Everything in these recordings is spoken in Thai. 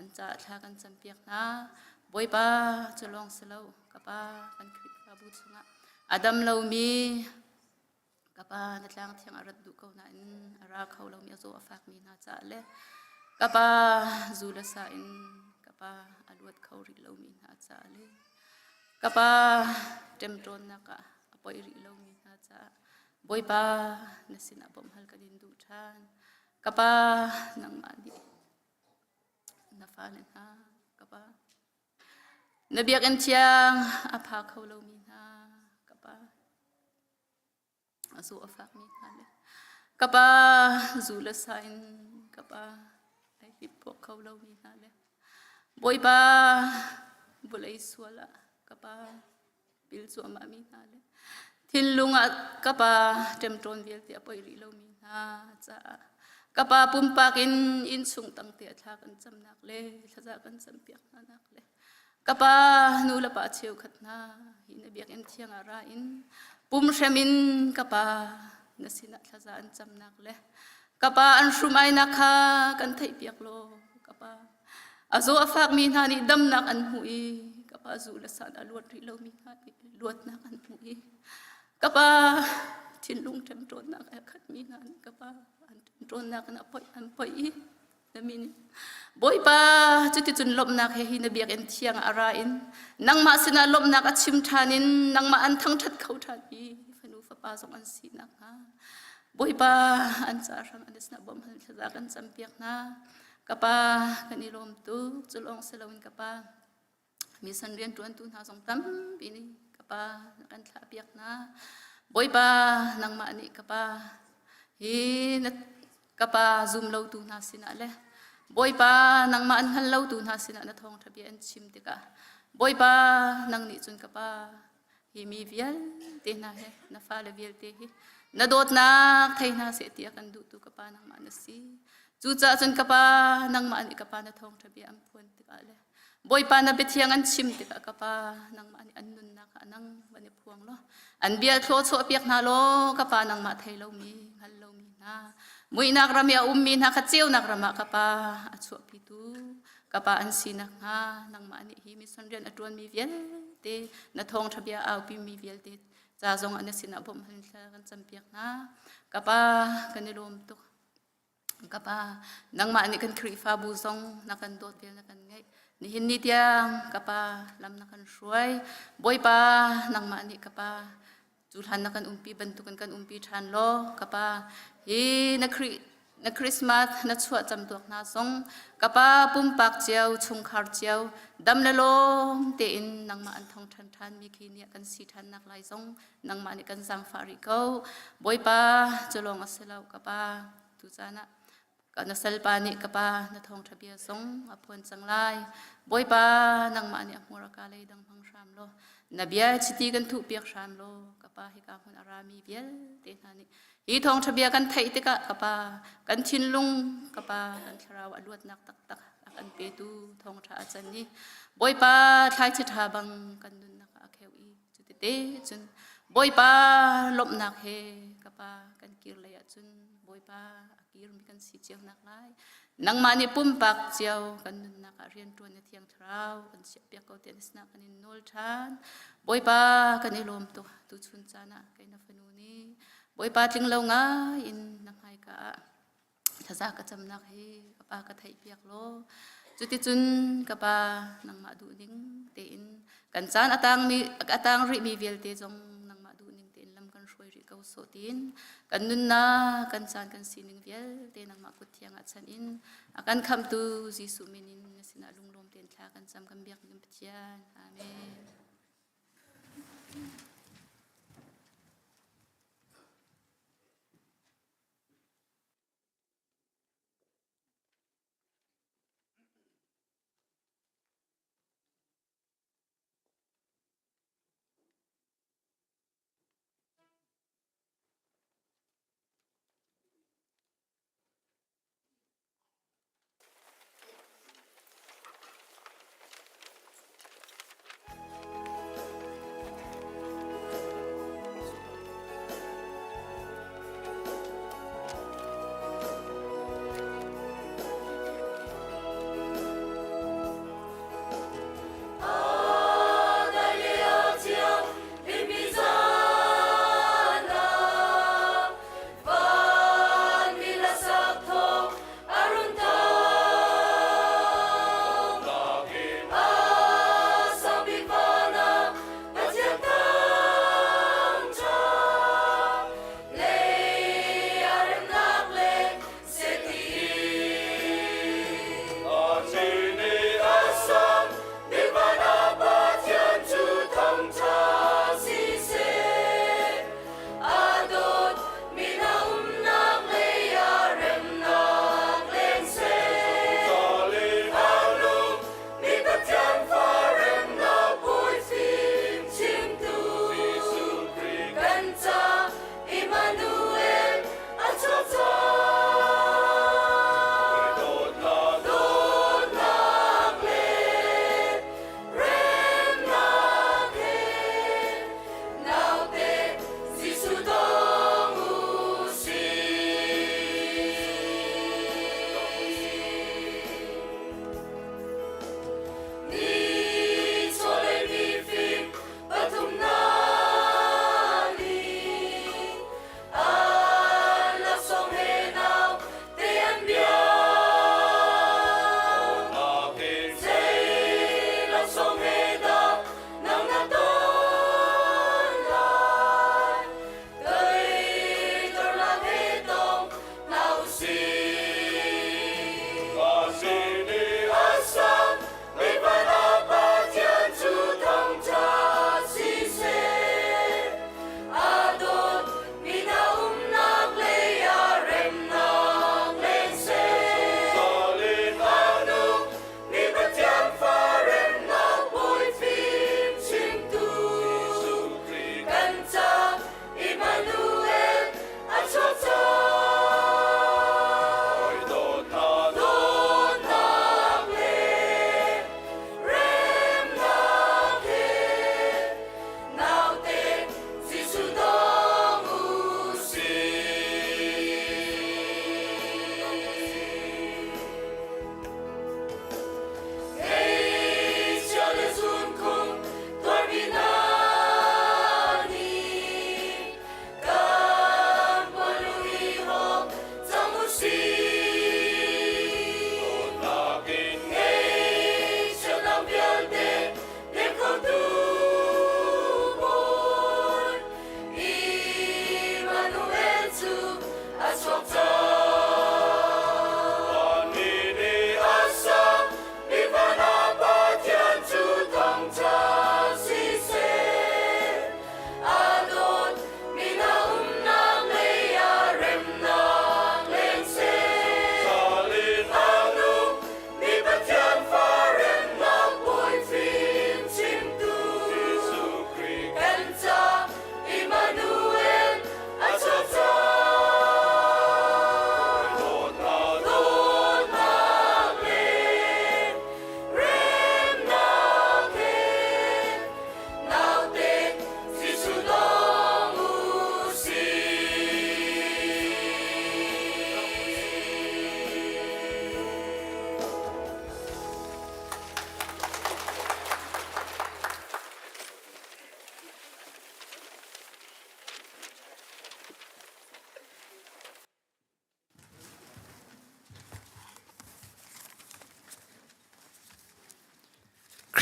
อันจะทากันจำเปียกนะบอยปาจะลองสลาวกับปากันคริตอาบุษงะอดัมเรามีกับปานัดลางเทียงอารัดดูเขาหน้าอินอาราเขาเรามีอาโซอาฟักมีน่าจะเลกับปาจูลสาอินกับปาอดวดเขาริเรามีน่าจะเลกับปาเต็มตรนนักอปอยริเรามีน่าจะบอยปานสินะบอมฮัลกันดินดูทานกับปานังมาดีนัฟาเลนะกับปานเบียกันเชียงอาภาเขาเรามีนากับปาอาสูอาฟักมีนาเลยกับปาจูลสายกับปาไอฮิปพวกเขาเรามีนาเลยบอยปาบุลัยสวละกับปาบิลสวมามีนาเลยทินลุงกับปาเต็มตรนเดียร์ที่อภัยริเรามีนาจ้ากับปาปุ่มปากินอินสุงตั้งเตียทากันจำนักเลยทากันจำเปียกนักเลยกับปานูละปาเชียวขัดนาหินเบียกเอ็นเทียงอาราอินปุ่มเชมินกับปานสินัททาอันจำนักเลยกับปาอันสุมัยนักhaกันไทยเปียกโลกับปาอาโซอาฟักมีนานิดำนักอันหุยกับปาจูละสานอลวดริโลมีนาลวดนักอันหุยกับปาทินลุงเต็มตรนนักขัดมีนานกับปาอันเต็มตรนนักอันอภัยอันปอยนั่นมีนี่บอยปาจุดที่จุนลบนักเฮหินเบียกเอ็นเทียงอาราอินนังมาสินาลบนักอัดชิมทานินนังมาอันทั้งทัดเขาทานีฟนูฟปาสองอันสีนักฮะบอยปาอันสารังอันสนาบอมหันทะกันจำเปียกนะกับปากันนิลมตุจุลองเสลวินกับปามีสันเรียนตัวตุนหาสองตั้มปีนี้กับปากันทะเปียกนะบอยปานังมาอันนี้กับปาฮินกับปาซุมเล่าตูนาสินะเลยบอยปานังมาอันฮันเล่าตูนาสินะนัทองทะเบียนชิมติกะบอยปานังนิจุนกับปาฮิมีวิลเตนะเฮนัฟาเลวิลเตฮินัดดนักไทยนาเสตียกันดูตุกับปานังมาอันสีจูจ่าจุนกับปานังมาอันกับปานัทองทะเบียนพวนติกะเลยบอยปานับเบียงอันชิมติกะกับปานังมาอันนุนนักนังวันนี้พวงล้ออันเบียโคโซเปียกนาโลกับปานังมาไทยเรามีฮัลเรามีนามุยนักรำยามีนักเจียวนักรำกับปาอัศวพิตูกับปาอันสีนักนังมาอันนี้มีสันเรียนอัตวนมีเวียลเตนัทองทะเบียเอาปีมีเวียลเตจ่าจงอันนี้สินะผมหันกันจำเปียกนะกับปากันในลมตุกกับปานังมาอันนี้กันครีฟาบูซงนักกันโดดเวียลนักกันไงนี่เห็นนิดยังกับปาลำนักกันช่วยบอยปานังมาอันนี้กับปาจุดหันนักกันปีบรรทุกันกันปีทันโลกับปาฮีนักคริสต์มาสนักสวดจำตัวนาสงกับปาปุ่มปากเจียวชุงคาร์เจียวดำเลโลเตียนนังมาอันทองทันมีคีเนียกันสีทันนักลายสงนังมาอันกันสังฟาริโกบอยปาจะลองอัสลาวกับปาตุจานะกันนัสลปานิกับปานัทองทะเบียสงอภวนสังไลบอยปานังมาอันมูรากาเลยดังพังชามโลนบียชิตีกันทุเปียกชามโลกับปาฮิกาคนอารามีเบียเตนานิฮีทองทะเบียกันไทยติกะกับปากันชินลุงกับปากันชราวอดวดนักตักกันเปตูทองทะอาจันนี่บอยปาทายชิดาบังกันดุนนักอาเควีจุดเตจุนบอยปาลบนักเฮกับปากันกิรเลยจุนบอยปากิรมีกันสีเจียวนักไลนังมานี่ปุ่มปากเจียวกันดุนนักเรียนตัวในเทียงทราวกันเสียเปียกเอาเตียนสนักกันนินโนลชานบอยปากันนิลมตัวตุชุนจานะกันนัฟนูนีบอยปาจึงเล่างาอินนักไฮกะทศกจำนักเฮกับปากระไทยเปียกโลจุดจุนกับปานังมาดูนิ่งเตียนกันจานอัตางริมีเวลเตจงนังมาดูนิ่งเตียนลำกันช่วยริเกาโซตินกันนุนนากันจานกันสีนิ่งเวลเตนังมากุดเทียงอัดสันอินอากันคำตูจิสุมินินสินาลุงลมเตียนทากันจำกันเบียกกันเปียนอาเมน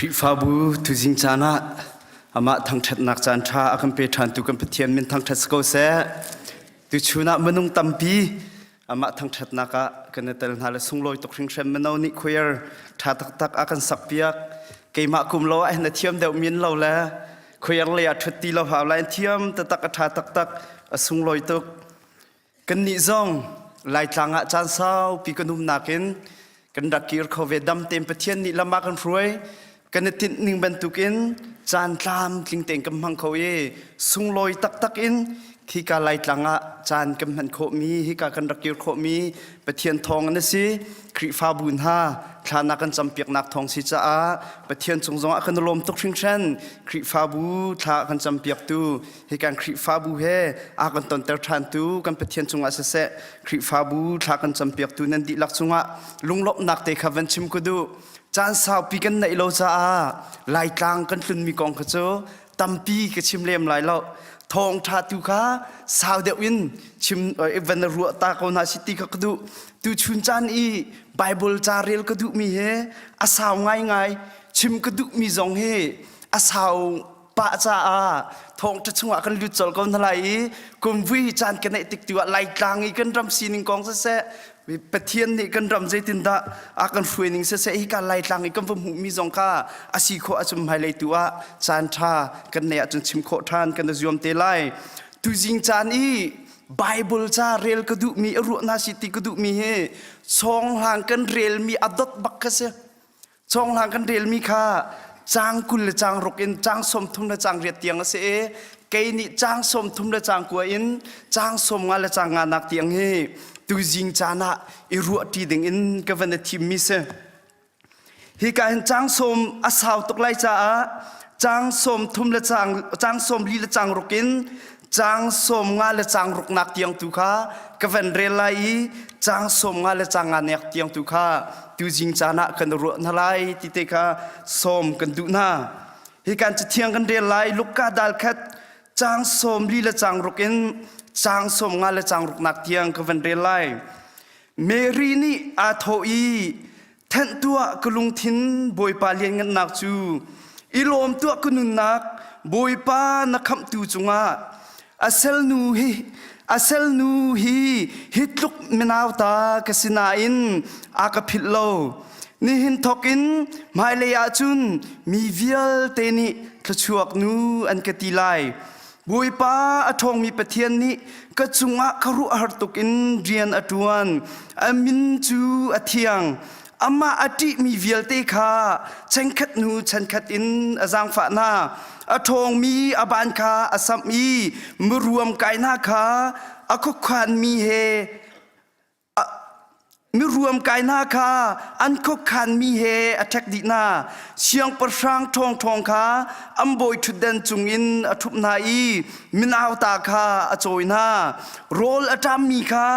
คริฟาบูทุจิงจานะอามาทางชัดนักจันทราอาคัมเปชันตุกัมเปเทียนมินทางชัดสกอเซตุชูนะมนุงตัมปีอามาทางชัดนักกันเตลนาเลสุงลอยตกชิงเชมมนาวนิควีร์ชาตักอากันสักเปียกเกยมาคุมโลไอ้นาเทียมเดวมินเราแลควีร์เลยชุดตีเราหาลายเทียมตักชาตักสุงลอยตกกันนิจงลายจังอาจารย์สาวปีกันนุ่มนักินกันดักกีร์เขาเวดัมเต็มเปเทียนนี่ละมากันรวยกันติดหนึ่งบรรทุกินจานตามจริงเต็งกำพังเขาสุงลอยตักอินที่การไล่จังอาจานกำพันโคมีที่การกันดักกีร์โคมีเปเทียนทองนั่นสิคริฟ้าบุญฮาชานักกันจำเปียกนักทองสิจ้าเปเทียนจงอากันลมตกชิงเช่นคริฟ้าบูชากันจำเปียกตูที่การคริฟ้าบูเฮอากันตอนเตอร์ทันตูกันเปเทียนจงอาเสะคริฟ้าบูชากันจำเปียกตูนั่นดิลักจงอาลุงลบนักเตะขวันชิมกุดูจานสาวปีกันในโลจ้าลายกลางกันตุนมีกองกระโจตัมปีกับชิมเลียมหลายเราทองชาตุกาสาวเดวินชิมเอวันรัวตาโกนาซิตี้กระดูตูชุนจานอีไบเบิลจาเรลกระดูมีเฮอาสาวง่ายชิมกระดูมีจงเฮอาสาวปะจ้าทองจะชงกันลุดจอลกันทลายกุมวิจานกันในติดตัวลายกลางอีกันรำซีนิงกองเสะเปเทียนนี่กันรำใจตินดาอากันฟื้นนิงเสะอีการลายกลางอีกันพุ่มหูมีจงค่าอาศิโคอาจุมไฮไลตัวจานชากันเนี่ยจนชิมโคทานกันจะยอมเตลัยตุจิงจานอีไบเบิลจาเรลกระดูมีอรุณาสิติกระดูมีเฮช่องห่างกันเรลมีอดดบักเสะช่องห่างกันเรลมีค่าจางกุลจางรกินจางสมทุมละจางเรียดเตียงเสะเกยนี่จางสมทุมละจางกัวอินจางสมงานละจางงานนักเตียงเฮตุจิงจานะอิรัวที่ดึงอินกับวันที่มิเสฮิการจางสมอาสาวตกไล่จ้าจางสมทุมละจางสมลีละจางรกินจางสมงานละจางรกนักเตียงตุกากับวันเรลัยจางสมงานละจางงานนักเตียงตุกาตุจิงจานะกันรัวนาไลติเตกาสมกันดุนาฮิการจะเทียงกันเรลัยลูกกาดัลคัดจางสมลีละจางรกินจางสมงานละจางรกนักเตียงกับวันเรลัยเมรีนี่อาโทอีแทนตัวกลุงทินบอยปาเลียนกันนักจูอีลมตัวกนุนนักบอยปานักคำตูจงอาอาเซลนูฮีฮิตลุกเมนาวตากสินาอินอากพิลโลนี่หินทกินไม่เลยอาจุนมีวิลเตนิทชวกนูอันกติไลบุยป้าอทองมีปะเทียนนี้ก็จุงอาคารุอาร์ตุกินเรียนอตวนอามินจูอเทียงอามาอดีมีวิลเตคาฉันขัดนูฉันขัดอินอาจางฝานาอทองมีอบานคาอาสัมมีมรวมกายนาคาอคุควันมีเฮมิรวมกายนาคาอันคุคันมีเฮอทักดีนาเชียงประชางทองคาอัมบอยชุดเดนจุงอินอทุบนาอีมินาวตาคาอจอยนาโรลอตามมีคา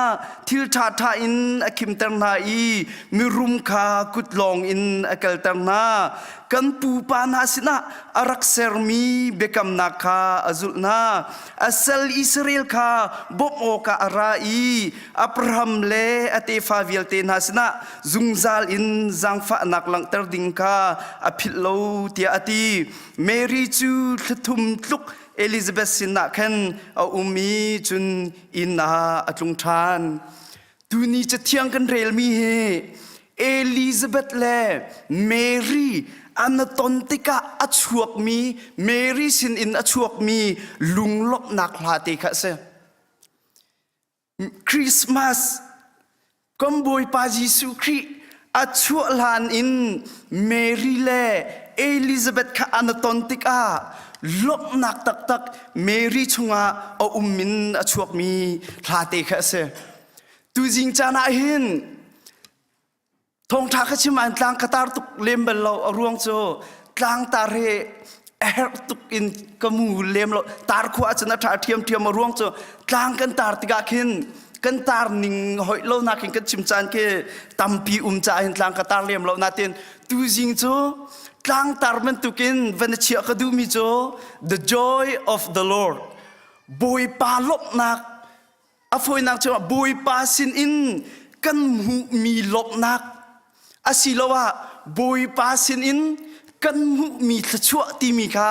ทิลทาทาอินอคิมเตนาอีมิรุมคากุดลองอินอเกลเตนากันปูปานาสินะอารักเซรมีเบกัมนาคาอจุลนาอัสเซลอิสราเอลคาบบโอกาอาราอีอับราฮัมเลอเตฟาวิลเตนาสินะซุงซาลอินจังฟะนักลังเตอร์ดิงคาอภิโลเตียอตีเมรีจูทุมลุกเอลิซาเบธสินะเคนอาอุมีจุนอินาอจุงทานตูนี้จะเที่ยงกันเรลมีเฮเอลิซาเบธและเมรีอันตนติกาอชวกมีเมรีสินอินอชวกมีลุงลบนักลาติกะเซคริสต์มาสกัมบอยปาจิสุครีอชวลานอินเมรีเลเอลิซาเบธค่ะอันตนติกาลบนักตักเมรีชงอาอุมมินอชวกมีลาติกะเซตูจิงจานาหินทงทักชิมันต่างกตาร์ตุกเลมเบลเรารวงโจต่างตาเรตุกอินกมูเลมเราตาร์ขวาจนะถาเทียมมารวงโจต่างกันตาร์ติกาขินกันตาร์นิงหอยเรานักกันชิมจานเกตัมปีจ่าหินต่างกตาร์เลมเรานาเตียนตูจิงโจต่างตาร์มันตุกินวันเชียกดูมิโจ the joy of the Lord บอยปาลบนักอฟอยนักเจ้าบอยปาสินอินกันหูมีลบนักอาศิลว่าบอยปาสินอิน กันมุมีทชัวตีมีค่ะ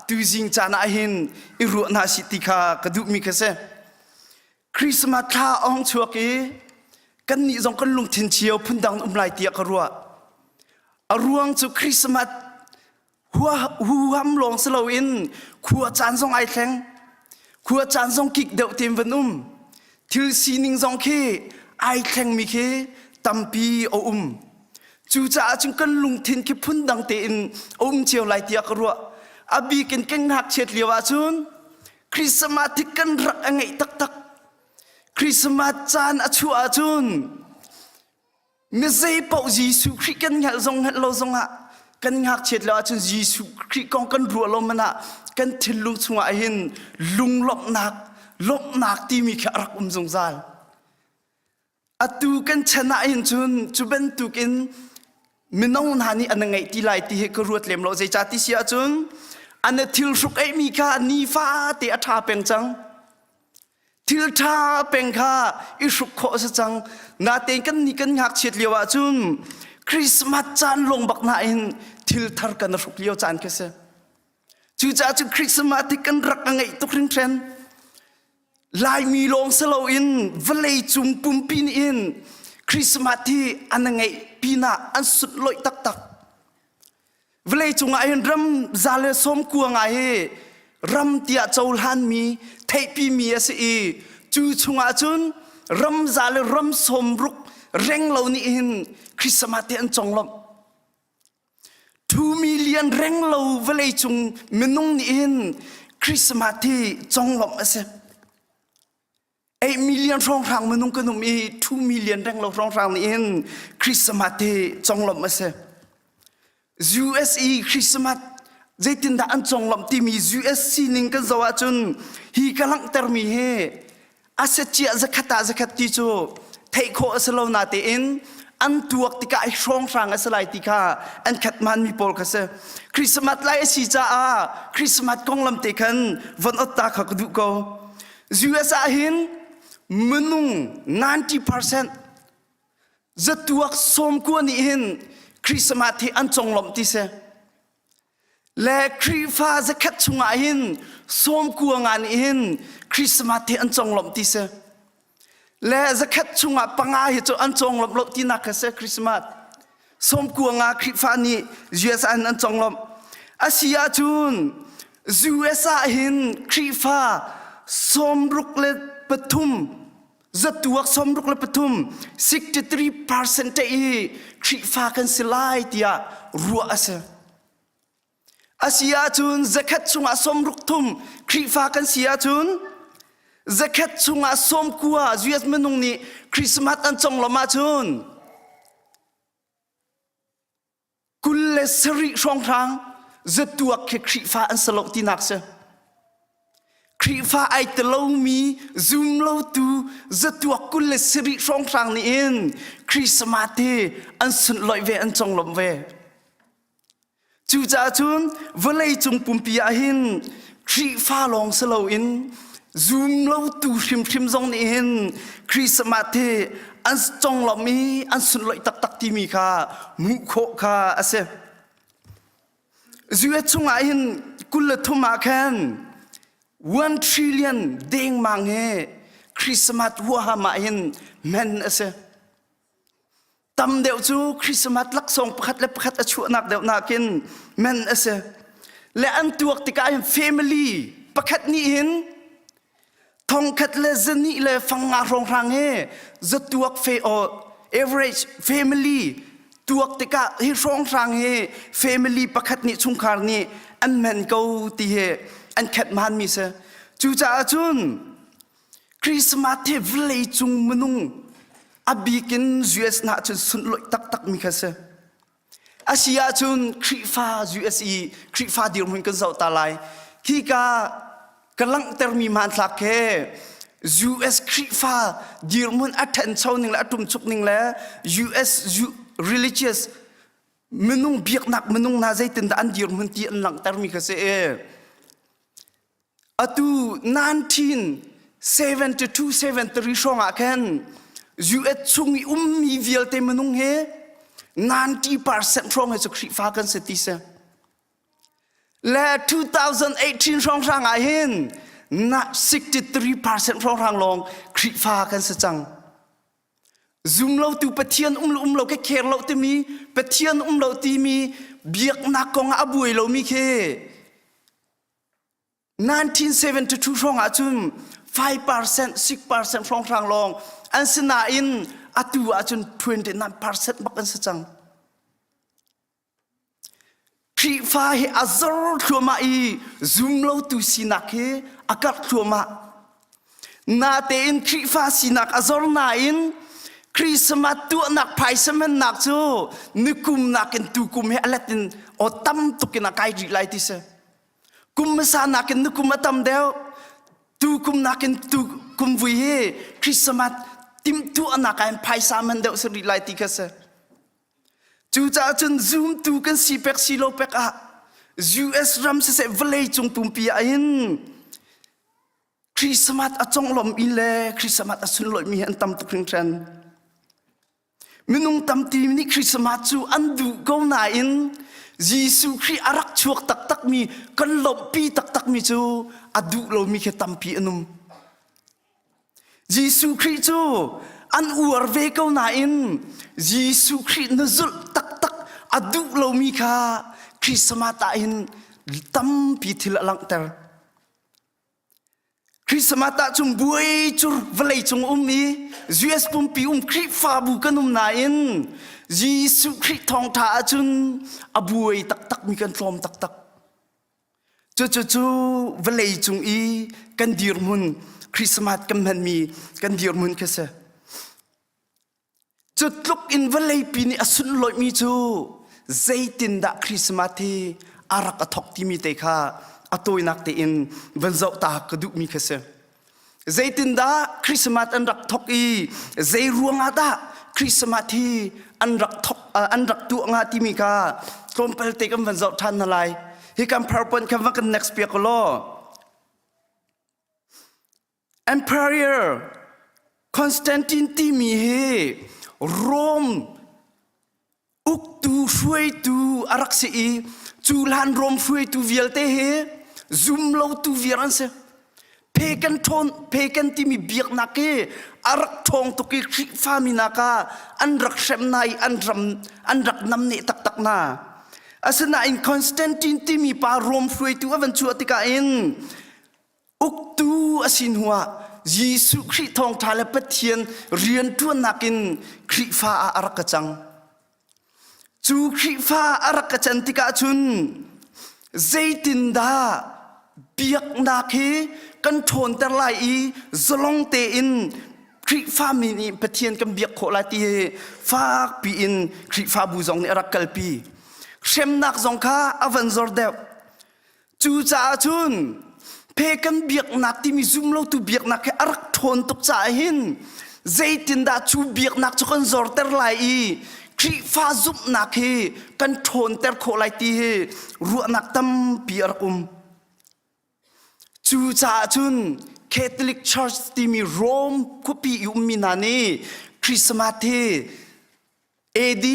ตูจิงจานาหินอิรุนาสิติค่ะกระดูมีค่ะเสคริสต์มาสท่าองชัวกีกันนี่จงกันลุงทินเชียวพุ่นดังไลเตียกรัวอรวงจุคริสต์มาสหัวหำลงสโลอินขัวจานทรงไอแทงขัวจานทรงกิกเดวเต็มวันทิลซีนิงจงเคไอแทงมีเคตัมปีอุมจูจ่าจึงกันลุงทินคิพุ่นดังเตอินเชียวไลเตียกรัวอบีกินเก่งหักเฉียดเลียวจุนคริสต์มาสที่กันรักไงตักคริสต์มาสจานอชัวจุนไม่ใช่เป่ายิสุคริกันหักทรงหักโลทรงหักกันหักเฉียดเลียวจุนยิสุคริกองกันรัวลมมันกันทิลลุงชงไอหินลุงลบหนักที่มีแค่รักทรงซาลอตูกันชนะหินจุนจูเป็นตูกินมิน้องนานี่อันไงที่ไลที่เหกรวดเลี้ยมเราใจจัดที่เสียจุนอันทิลสุกไอมีค่านีฟ้าเตะท่าเป็นจังทิลท่าเป็นค่าอิสุกโคสจังนาเตงกันนี่กันหักเฉียดเลียวจุนคริสต์มาสจานลงบักนาอินทิลทาร์กันรุกเลียวจานแค่เสียจูจ่าจุคริสต์มาสที่กันรักไงตุกริงเทรนลายมีลงสโลอินเวลัยจุมปุ่มปีนอินคริสต์มาสที่อันไงปีน่าอันสุดลอยตักเวลัยจุงไอ้รำซาเลสมกัวงไอ้รำเตียเจ้าหันมีเทปีมีเสียจูจุงอาจุนรำซาเลรำสมรุกเร่งเหล่านี้อินคริสต์มาสที่อันจงลม2 million เร่งเหล่าเวลัยจุงมินุงนี้อินคริสต์มาสที่จงลมเสีย8 million รองทางมันนุ่งกันนุ่มมี2 million แรงเรารองทางนี้เองคริสต์มาสที่จงหลบมาเส USA คริสต์มาสใจตินดาอันจงหลบที่มี USC นิ่งกันสวัสดิ์ฮีกำลังเติมมีเฮอาเซจีอาจะขัดที่จูเทโคอสโลนาเตอินอันตัวติกาไอรองทางอสไลติกาอันขัดมันมีโพลกัสคริสต์มาสไลสิจ้าคริสต์มาสกงลำเตกันวันอตตาขักดูโก USA หินมนุง 90% จะตัวสมควรนี่เห็นคริสต์มาสที่อันจงลมที่เสและคริฟ้าจะคัดชุงเห็นสมควรงานเห็นคริสต์มาสที่อันจงลมที่เสและจะคัดชุงปังอาเหตุอันจงลมที่นักเสคริสต์มาสสมควรงานคริฟ้านี่ USA อันจงลมอาเซียจุน USA เห็นคริฟ้าสมรุกเลปทุมจะตัวสมรุกและปฐุม 63% คริฟ้ากันสลายที่รัวเสอาเซียจุนจะคัดชุงสมรุกทุมคริฟ้ากันเสียจุนจะคัดชุงสมกัวจุยสมนุงนี้คริสต์มาสอันจงละมาจุนกุลเลสริช่องทางจะตัวแค่คริฟ้าอันสลบที่นักเสคริฟ้าไอตโลมีซูมโลตูจะตัวกุลสิริช่องทางนี้เองคริสต์มาสที่อันสุดลอยเวอันจงลมเวจูจ่าจุนเวลัยจงปุ่มปีอาหินคริฟ้าลองสโลอินซูมโลตูชิมจงนี้เองคริสต์มาสที่อันจงลมมีอันสุดลอยตักที่มีค่ะมุขค่ะอาเซจูเอจงอาหินกุลทุมาแคน1 trillion เด้งมังเฮคริสต์มาสหัวหามาเห็นแม่นเสตำเดียวจูคริสต์มาสลักส่งประคัดและประคัดชั่วนักเดียวนักินแม่นเสและอันตัวติกาเห็น family ประคัดนี้เห็นทองคัดเลเจนี่เลยฟังงานรองทางเฮจะตัวaverage family ตัวติกาเฮรองทางเฮ family ประคัดนี้ชุงคาร์นี้อันแม่นเกาตีเฮอันขัดมันมีเสจูจ่าจุนคริสต์มาสที่วิเลจุงมนุงอบีกิน US น่าจุนสุนลอยตักมีค่ะเสอาเซียจุนคริฟ้า USA คริฟ้าเดียวมันกันเจ้าตาลายที่กำลังเติมมีมันสักแค่ US คริฟ้าเดียวมันอัดแทนชาวหนึ่งและตุ่มชุกหนึ่งแล้ว US religious มนุงเบียกหนักมนุงน่าใจตินแต่อันเดียวมันที่อันหลังเติมมีค่ะเสatu 1972-73 ช่องอากันUS ช่วงมีเวลเต็มนุ่งเฮ90% ช่องให้สุขฟ้ากันเสติเส และ2018ช่องทางอาหินนัก63% ช่องทางลงคริฟ้ากันสัจังซุมเราตูปะเทียนเราแค่เคเราที่มีปะเทียนเราที่มีเบียกนักกองอาบุยเรามีเค1972ช่องอาจุน5% 6% ช่องทางลงอันสนาอินอาตูอาจุน29% บักกันสัจังคริฟ้าเฮอาซอร์ทัวมาอีซุมเราตูสินักเฮอากัดทัวมานาเตอินคริฟ้าสินักอาซอร์นาอินคริสต์มาสตัวนักไพ่สมันนักโจนึกุมนักกันตุกุมเฮอเลตินอตัมตุกินักไอริไลติเซกุมมาสานักกันนึกุมมาตัมเดียวตุกุมนักกันตุกุมวิเฮคริสต์มาสติมตัวนักกันไพ่สมันเดียวสริไลติกเซจูจ่าจนซูมตุกันสีเป็กสีโลเป็กอะ US รัมเสเสเวเลยจงปุ่มปีอินคริสต์มาสอจงลมอิเลคริสต์มาสอสุนลอยมีอันตัมตุกริงเทนมินุงตัมตีนี่คริสต์มาสจูอันดูก้าวหน้าอินยิสุคริอารักชวกตักมีกันลบปีตักมีจูอดูเรามีแค่ตัมปีอนุมยิสุคริจูอันอวร์เวก้าวหน้าอินยิสุครินจุลตักอดูเรามีค่าคริสต์มาสอินตัมปีที่ละลังเตอร์คริสต์มาสจุ่มบุยจุรเวลจงมี US ปุ่มปีคริฟ้าบุกันนาอินยิสุคริทองท้าจุนอบุยตักมีกันฟอมตักจู่เวลจงอีกันดีรมุนคริสต์มาสกันมันมีกันดีรมุนแค่เสจุดลุกอินเวลปีนี้อสุนลอยมีจูใจตินดาคริสต์มาสที่อารักทอกที่มีเตค่ะอตัวนักเตอินวันเจ้าตากระดูกมีแค่เสใจตินดาคริสต์มาสอันรักทอกอีใจรวงอาดาคริสต์มาสที่อันรักทอกอันรักตัวงาที่มีค่ะตรงเปลเตกันวันเจ้าท่านอะไรที่การพาร์ปนคำว่ากัน next เปียกโล Emperor Constantine ที่มีเฮโรมอุกตูช่วยตูอารักษีจูลานโรมช่วยตูเวียลเตเฮซุมเราตูเวียรันเซเพกันทนเพกันที่มีเบียกนักเกอารักทองตุกิคริฟามินักาอันรักเชมนายอันรักนำเนตักนาอาศัยอินคอนสแตนตินที่มีปาโรมช่วยตูอวันชัวติกาอินอุกตูอาศินหัวยิสุคริทองทาเลปเทียนเรียนตัวนักินคริฟ้าอารักจังจูคริฟ้าอารักจันติกาจุนใจตินดาเบียกนักเฮกันโทนแต่ไหลสลงเตอินคริฟ้ามินิปเทียนกันเบียกโคลาตีฟ้าปีอินคริฟ้าบูซองเนรักกัลปีเชมนักซองข้าอวันจอร์เดวจูจ่าจุนเพกันเบียกนักที่มีซุมเราตูเบียกนักแค่อารักทนตกใจหินใจตินดาจูเบียกนักจุกันจอร์เตอร์ไหลคริฟ้าซุปนักเฮกันทนเตอร์โคไลตีเฮรัวนักตั้มปีอารักจูจ่าจุนแคทอลิกเชิร์ชที่มีโรมคุปีอุมินานีคริสต์มาสเฮAD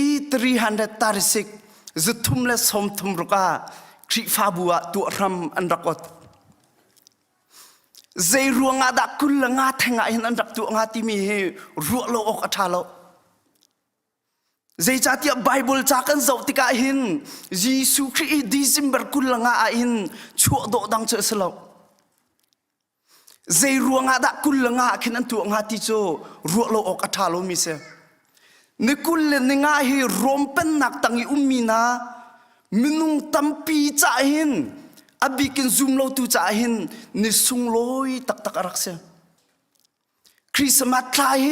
336จะทุ่มและสมทุ่มรุกาคริฟ้าบัวตัวรำอันรักอดใจรวงอาดักกุลงาแทงอินอันรักตัวงาที่มีเฮรัวโลอกอัฐาโลใจจัดที่ไบเบิลจากกันเจ้าติกาหินยิสุคริสต์ดิซิมเบอร์กุลงาอินชัวโดดังเจสโลใจรวงอาดักกุลงาขินันตัวงาที่โจรัวโลอกอัฐาโลมิเซนึกุลเลนงาเฮรวมเป็นนักตั้งอุมีนามินุงตัมปีจ่าหินอบิกินซุมเราตูจ่าหินนิสุงลอยตักอารักเซคริสต์มาสคลายเฮ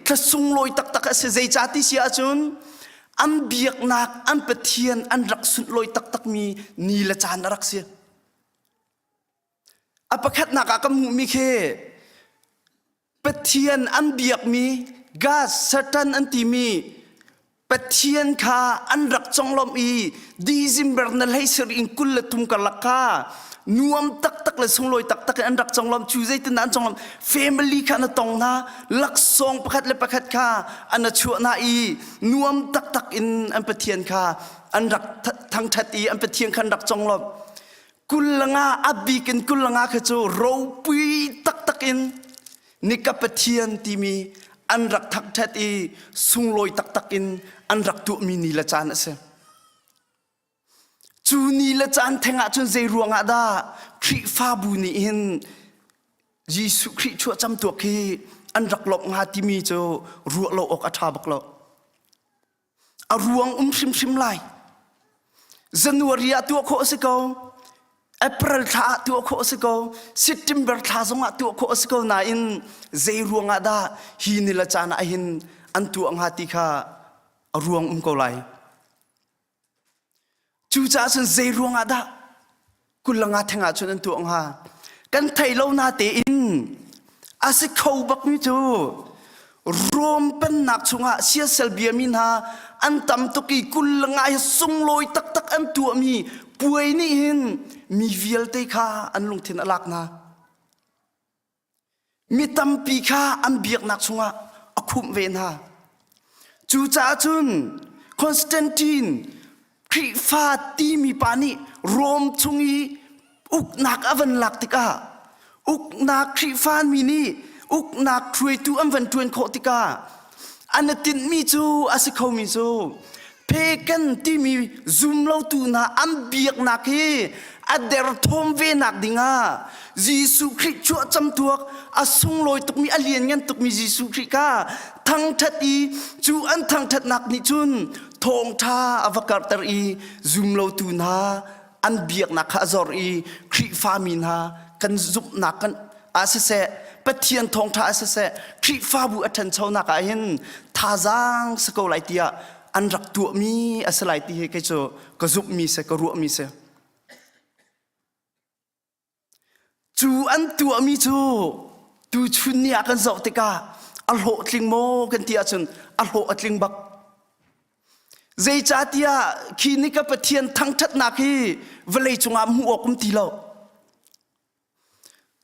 ถ้าสุงลอยตักเซใจจ่าที่เสียจนอันเบียกนักอันเปเทียนอันรักสุดลอยตักมีนีละจานอารักเซอปะคัดนักกำหูมีเคเปเทียนอันเบียกมีกาสสตันอันที่มีปะเทียนข้าอันรักจงลมอีดิซิมเบอร์นั่นให้สริงกุลทุมกัลลักข้านวมตักเลยสงลอยตักอันรักจงลมชูใจตินันจงลมเฟมิลี่ข้านะตองนะลักซองประคัดเลยประคัดข้าอันนั้นชัวนาอีนวมตักอินอันปะเทียนข้าอันรักทั้งทัดอีอันปะเทียนขันรักจงลม กุลงาอับบีกันกุลงาขจูเราปุยตักอินนิกปะเทียนที่มีอันรักทักเทตีสุงลอยตักอินอันรักตัวมีนีละจานเสจูนีละจานแทงอาจนใจรวงอาดาคริฟาบูนีอินยิสุคริชัวจำตัวคีอันรักหลบงาที่มีโจรัวโลอกอัฐาบักโลอารวงชิมไลจันวารีตัวโคสกเอพริลท่าตัวโคสกซิตติมเบอร์ท่าสงตัวโคสกนาอินใจรวงอาดาฮีนิละจานอาหินอันตัวงาติข้ารวงกไลจูจ่าจนใจรวงอาดากุลงาแทงอาจนตัวงากันไทยเรานาเตอินอาศัยเขาบักมิจูรวมเป็นนักชงะเสียเซลเบียมินฮาอันตำตุกีกุลงาส่งลอยตักอันตัวมีป่วยนี่หินมีวิลเตค่าอันลงทินอลักนามีตำปีค่าอันเบียกนักชงะอคุมเวนฮาจูจ่าจุนคอนสแตนตินคริฟาตีมีปานิรวมชงอีอุกนักอวันลักติกาอุกนักคริฟานมีนี่อุกนักทวยตูอันวันทวนโคติกาอันตินมีจูอาศัยเขามีจูเพกันที่มีซุมเล่าตูนาอันเบียกนักเฮอันเดรทอมเวนักดิงายิสุคริชัวจำตัวอาสุงลอยตุกมีอเลียนยันตุกมียิสุคริกาทั้งทัดอีจูอันทั้งทัดนักนิจุนทองท่าอวกาศตรีซุมเล่าตูนาอันเบียกนักฮะจอรีคริฟามินฮากันซุบนักกันอาศัยเสปะเทียนทองท่าอาศัยเสคริฟาบุอัตันชาวนักเห็นท่าจางสกอไลตียอันรักตัวมีอาศัยไลตีให้ก็จะก็ซุบมีเสก็รัวมีเสจูอันตัวมีจูดูชุนเนี่ยกันสอบติกาอัลโหตลิงโมกันที่อาจนอัลโหตลิงบักใจจัดยาคีนิกปะเทียนทั้งทัดนักฮีเวลจงอามูอกุมตีเรา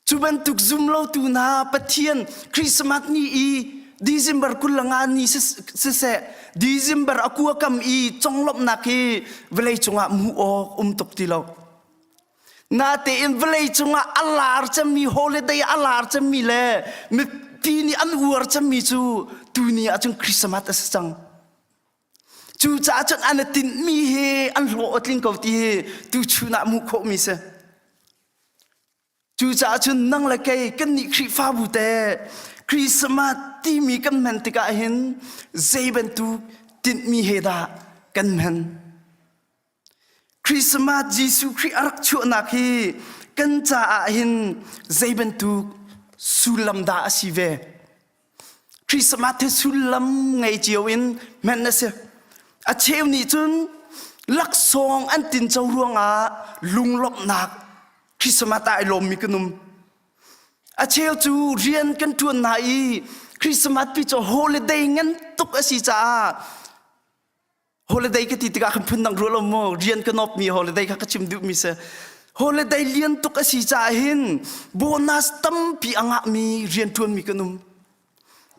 จูบันตุกซุมเราตูนาปะเทียนคริสต์มาสนี่อีดิเซมเบอร์กุลงานนี่เสดิเซมเบอร์อกัวกัมอีจงลบนักฮีเวลจงอามูอตุกตีเรานาเตอินเวลจงอาอัลลาร์จะมีฮอลิเดย์อัลลาร์จะมีเลยมีปีนี้อันวัวจะมีจูตูนี่อาจงคริสต์มาสสังจูจ่าจนอันตินมีเฮอันโหดลิงกอตีเฮตูชูนักมุขมิเสจูจ่าจนนั่งละเกยกันนิคริฟาบุเตคริสต์มาสที่มีกันมันติกาเห็นเจบันตูตินมีเฮดากันมันคริสต์มาสยิสุคริอารักชัวนักเฮกันจ่าเห็นเจบันตูสุลัมดาสิเวคริสต์มาสที่สุลัมไงเจียวอินแม่นนะเสอาเชวนี่จนลักซองอันตินเจ้ารวงอาลุงลบนักคริสต์มาสไอลมมีกนุมอาเชวจูเรียนกันทวนไหนคริสต์มาสปีจอฮอลิเดย์งั้นตุกอาศิจ้าฮอลิเดย์ก็ติดกับคนพูดนังรัวลมเรียนกันนบมีฮอลิเดย์ก็ชิมดูมีเสฮอลิเดย์เรียนตุกอาศิจ้าเห็นโบนัสตั้มปีอ่างมีเรียนทวนมีกนุม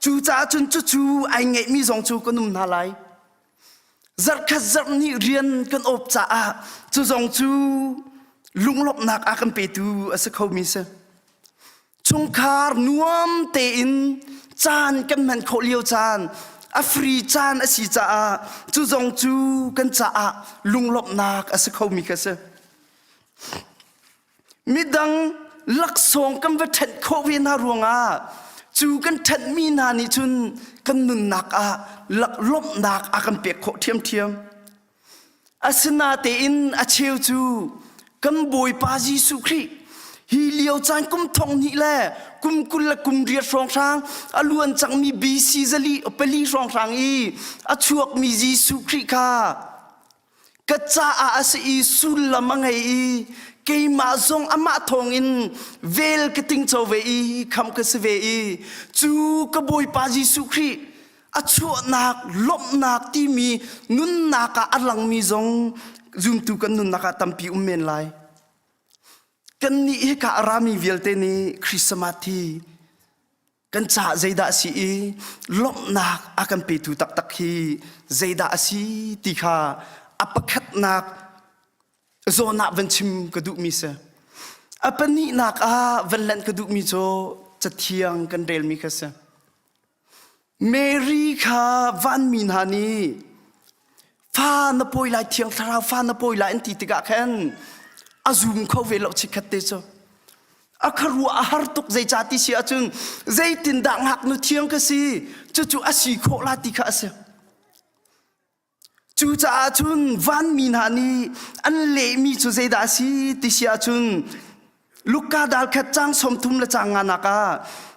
จูจ้าจนจูไอเงมีสองจูกนุมนาไลจัดขัดจัดนี่เรียนกันอบจ่าจูจงจูลุงลบนักอาคันเปตูอาศัยเขามีเสชงคาร์นวมเตอินจานกันมันเขาเลี้ยวจานอัฟรีจานอาศิจ่าจูจงจูกันจ่าลุงลบนักอาศัยเขามีกันเสมิดังลักษงกันว่าเท็ดโควินารัวงาจูกันเท็ดมีนานิจุนกันนุนนักลักลบนักอากันเปียกโคเทียมอาสนาเตอินอาเชวจูกันบอยปาจิสุครีฮีเลียวจานกุมทองนี่แหละกุมกุลละกุมเรียดรองทางอล้วนจังมีบีซีซลีอเปลีรองทางอีอาชวกมีจิสุครีค่ะกัจจาอาศัยสุลละมังไงอีเกยมาซงอามาทองอินเวลกติงเจ้าเวอีคำกษเวอีจูกบอยปาจิสุครีอาชัวนักลบนักที่มีนุนนักอัลลังมีซงจุมตุกันนุนนักตัมปีเมนไลกันนี่เอกรามีเวลเตนีคริสต์มาสที่กันจ่าใจดาสีลบนักอากันเปตุตักฮีใจดาสีติขาอัปคัดนัก zona van chim kaduk mi se apani nak van len kaduk mi jo chathiang kan rel mi khase Mary kha van min hani fa na poi lai thiang thara fa na poi lai anti tiga khan azum kho ve lo chikhatte cho akharu ahar tuk zai chati si achun zai tin dang hak nu thiang ka si chu asi kho la ti kha se chu cha chun van min hani an le mi chu zai da si ti si achun lukka dal khat chang som thum la chang na ka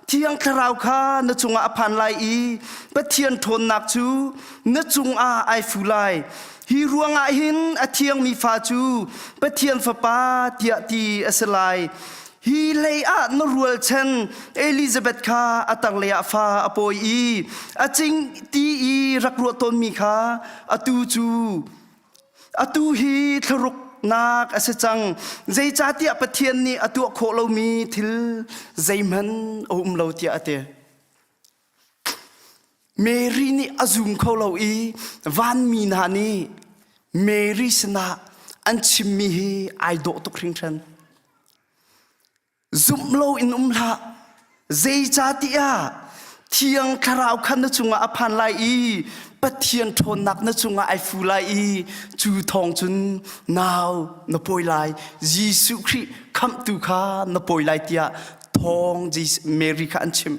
thiang tharau kha na chunga aphan lai I pathian thon nak chu na chunga ai fu lai hi ruanga hin a thiang mi fa chu pathian fa pa tia ti asalai hi lei a no rual chen Elizabeth kha atang le fa apoi I aching ti I rakru ton mi kha atu chu atu hi tharuk nak asachang zai chati apathian ni atu kho lo mi thil zaiman lo tia ate Mary ni azum kho lo I van mi na ni Mary sna an chim mi hi ai do to khring than zum lo in la zai chati a thiang kharau khan na chunga aphan lai I pathian thon nak na chunga ai fu lai I chu thong chun now na poi lai Jesu Christ kham tu kha na poi lai tia thong Jesus Mary kha an chim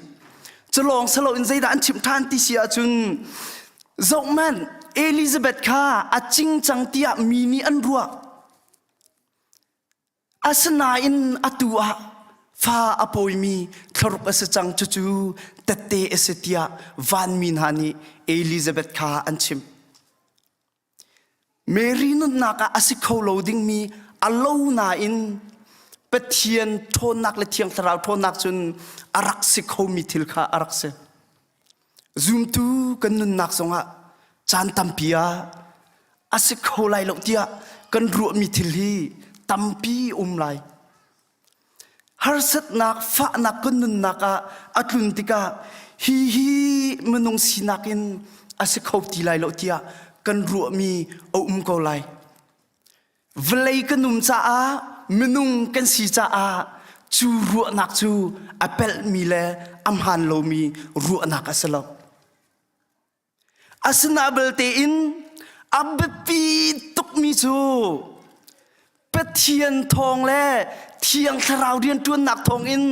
chalong salo in zai da an chim than ti sia chun zong man Elizabeth kha a ching chang tia mi ni an ruwa asna in atua fa apoi mi thloruk asachang chu tate esetia van min hani Elizabeth kha anchim Mary nun naka asikho loading mi alo na in pathian thon nak le thiang tharau thon nak chun arak sikho mi thil kha arak se zoom tu kan nun nak songa chan tampia asikho lai lo tia kan ru mi thil hi tampi lai harsat nak fa nak kun nun naka atlun tika hi menung sinakin asikho ti lai lo tia kan ru mi ko lai vlei kanum cha a menung kan si cha a chu ru nak chu apel mi le amhan lo mi ru nak asalo asnabel te in abpi tuk mi chu pathian thong le thiang tharau rian tuan nak thong in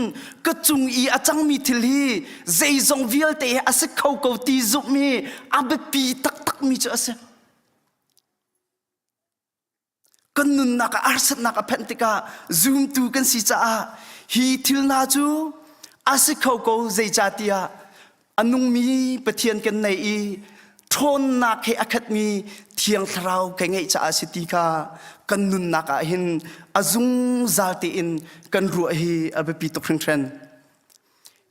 ka chung I achang mi thil hi zai zong vial te ase khau ko ti zup mi abpi tak mi cha ase kan nun naka arsat naka pentika zoom tu kan si cha hi thil na chu ase khau ko zai cha tia anung mi pathian kan nei I thon nak he akhat mi thiang tharau ka ngai cha asiti ka kan nun naka hin azung zalti in kan ru hi abepi to khren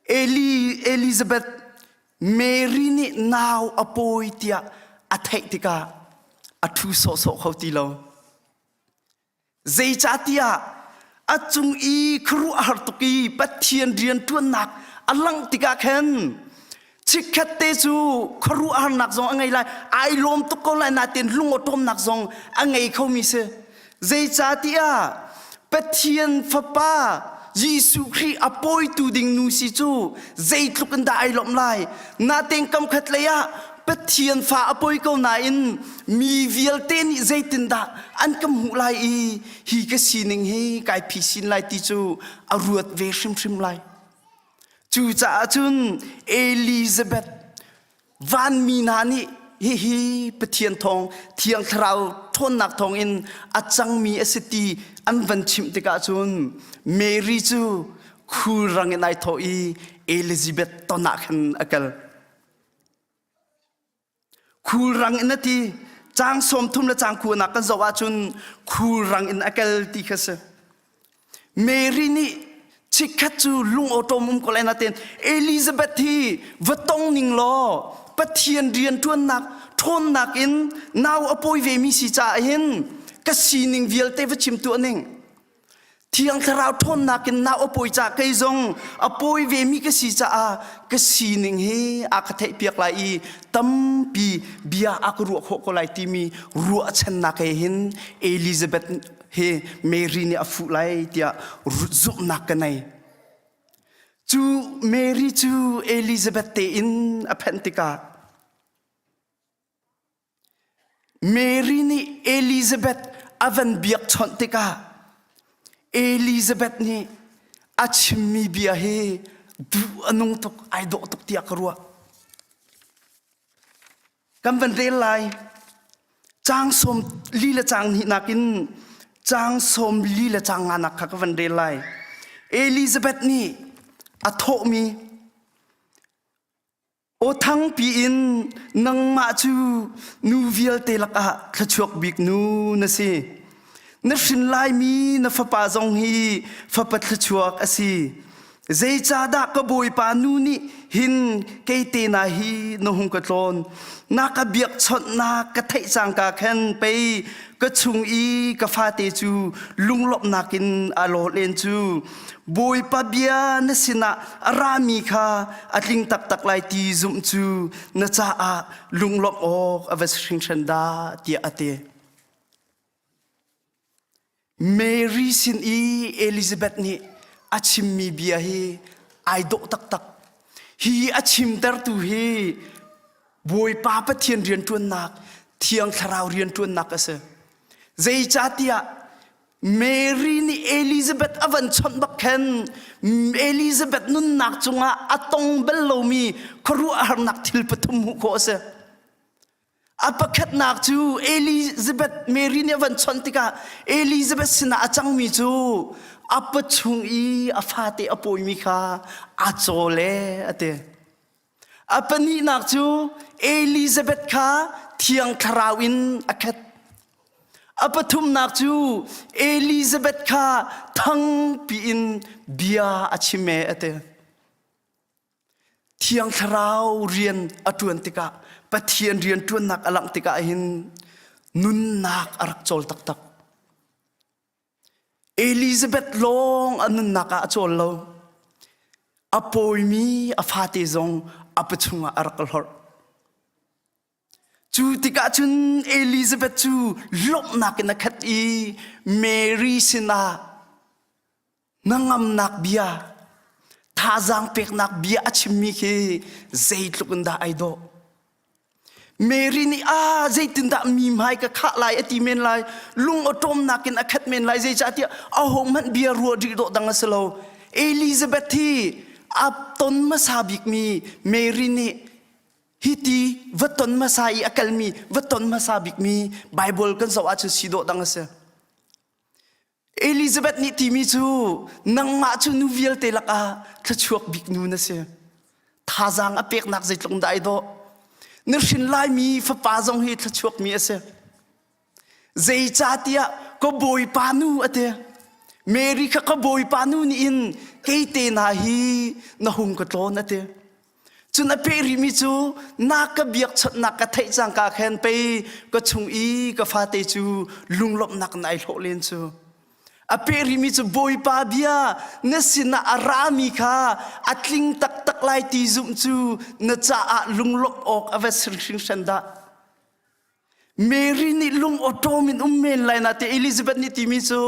Elizabeth Mary ni now apoi tia athai tika athu so khoti lo zai cha tia achung I khru har to ki pathian rian tuan nak alang tika khen chikhatte chu khru har nak zong angai lai ai lom to ko lai na tin lungo tom nak zong angai khomi se zai cha tia pathian fapa Jesu Christ apoi tu ding nu si chu zai tlukan da ai lom lai na teng kam khat leya pathian fa apoi ko na in mi vial te ni zai tin da an kam hu lai I hi ka sining hi kai phi sin lai ti chu aruat ve shim lai chu cha chun Elizabeth van mi na ni hi pathian thong thiang thrau thon nak thong in achang mi asiti an van chim te ka chun Mary chu khur rang nai tho I Elizabeth to na khan akal khur rang in ti chang som thum la chang khu na kan zawa chun khur rang in akal ti khase Mary ni chikhat chu lung otom ko lai na ten Elizabeth hi vatong ning lo pathian rian tuan nak thon nak in now apoi ve mi si cha hin ka sining vial te vachim tu aning thiang tharau thon nakin na opoi cha kai zong apoi ve mi ka si cha a ka si ning he a ka thei piak lai i tam pi bia akru kho ko lai ti mi ru chen na kai hin Elizabeth he Mary ni afu lai tia zu na ka nai chu Mary chu Elizabeth te in aphentika Mary ni Elizabeth avan biak chon tika Elizabeth ni achimi bia he du anung tok ai do tok tia karua kam van re lai chang som lila chang ni nakin chang som lila chang anak kha ka van re lai Elizabeth ni atho mi o thang pi in nang ma chu nu vial te laka khachuak bik nu na si na shin lai mi na fa pa zong hi fa pat khachuak asi zai cha da ka boi pa nu ni hin ke te na hi no hung ka tlon na ka biak chot na ka thai chang ka khen pe ka chung i ka fa te chu lunglop nakin alo len chu boi pa bia na sina arami kha atling tak tak lai ti zum chu na cha a lunglop ok avas hring chanda ti ate Mary sin i Elizabeth ni achim mi bia hi ai do tak tak hi achim dar tu hi boi pa pa thian rian tuan nak thiang tharau rian tuan nak ase zai cha tia Mary ni Elizabeth avan chon bak khen Elizabeth nun nak chunga atong bello mi khoru ar nak thil pathum hu ko ase apakhat nak chu Elizabeth Mary ni avan chon tika Elizabeth sina achang mi chu apachung i afate apoi mi kha achole ate apani nak chu Elizabeth kha thiang tharawin akhat apathum nak chu Elizabeth kha thang pi in bia achime ate thiang tharau rian atun tika pathian rian tuan nak alang tika hin nun nak arak chol tak tak Elizabeth long anun naka achol lo apoi mi afate zong apachunga arak lor chu tika chun Elizabeth chu lop nak na khat i Mary sina nangam nak bia thazang pek nak bia achimi ke zeitlukunda aido Mary ni zaitin da mi mai ka kha lai ati men lai lung otom nakin akhat men lai zai cha tia ahong man bia ro ri do dang aslo Elizabeth hi ap ton masabik mi Mary ni hiti vaton masai akalmi vaton masabik mi Bible kan so achu sido dang ase Elizabeth ni timi chu nang ma chu nu vial te laka thachuak bik nu na se thazang apek nak zaitlong dai do Nershin lai mi fa pa zong hi thachuak mi ase zai cha tia ko boi pa nu ate Mary kha ko boi pa nu ni in ke te na hi na hung ka tlon ate chuna peri mi chu na ka biak chat na ka thai chang ka khen pe ko chung i ka fa te chu lunglop nak nai hlo len chu a peri mi chu boi pa bia na sina arami kha atling tak tak lai ti zum chu na cha a lunglop ok avas ring shanda Mary ni lung otomin men lai na te Elizabeth ni ti mi chu